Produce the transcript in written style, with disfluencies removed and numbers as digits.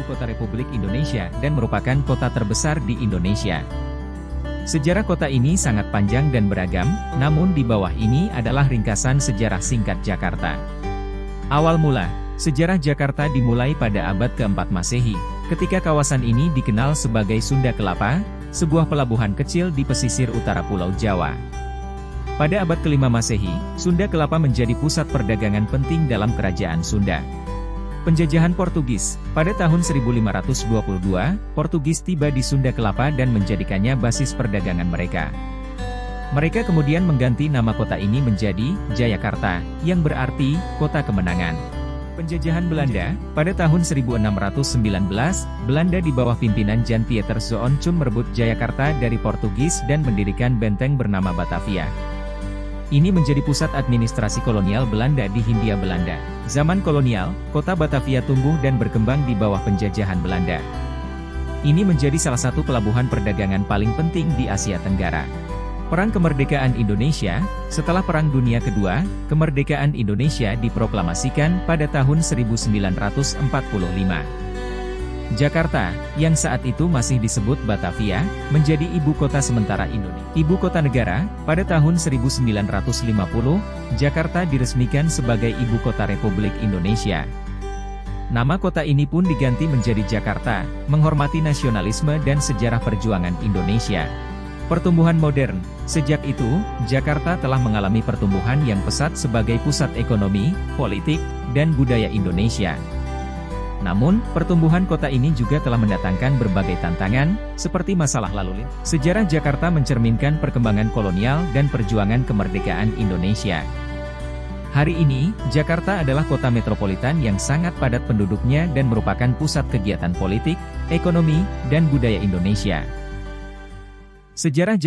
kota Republik Indonesia dan merupakan kota terbesar di Indonesia. Sejarah kota ini sangat panjang dan beragam, namun di bawah ini adalah ringkasan sejarah singkat Jakarta. Awal mula, sejarah Jakarta dimulai pada abad keempat Masehi, ketika kawasan ini dikenal sebagai Sunda Kelapa, sebuah pelabuhan kecil di pesisir utara Pulau Jawa. Pada abad kelima Masehi, Sunda Kelapa menjadi pusat perdagangan penting dalam kerajaan Sunda. Penjajahan Portugis, pada tahun 1522, Portugis tiba di Sunda Kelapa dan menjadikannya basis perdagangan mereka. Mereka kemudian mengganti nama kota ini menjadi Jayakarta, yang berarti kota kemenangan. Penjajahan Belanda, pada tahun 1619, Belanda di bawah pimpinan Jan Pieter Zoonchum merebut Jayakarta dari Portugis dan mendirikan benteng bernama Batavia. Ini menjadi pusat administrasi kolonial Belanda di Hindia Belanda. Zaman kolonial, kota Batavia tumbuh dan berkembang di bawah penjajahan Belanda. Ini menjadi salah satu pelabuhan perdagangan paling penting di Asia Tenggara. Perang Kemerdekaan Indonesia, setelah Perang Dunia Kedua, kemerdekaan Indonesia diproklamasikan pada tahun 1945. Jakarta, yang saat itu masih disebut Batavia, menjadi ibu kota sementara Indonesia. Ibu kota negara, pada tahun 1950, Jakarta diresmikan sebagai ibu kota Republik Indonesia. Nama kota ini pun diganti menjadi Jakarta, menghormati nasionalisme dan sejarah perjuangan Indonesia. Pertumbuhan modern, sejak itu, Jakarta telah mengalami pertumbuhan yang pesat sebagai pusat ekonomi, politik, dan budaya Indonesia. Namun, pertumbuhan kota ini juga telah mendatangkan berbagai tantangan, seperti masalah lalu lintas. Sejarah Jakarta mencerminkan perkembangan kolonial dan perjuangan kemerdekaan Indonesia. Hari ini, Jakarta adalah kota metropolitan yang sangat padat penduduknya dan merupakan pusat kegiatan politik, ekonomi, dan budaya Indonesia. Sejarah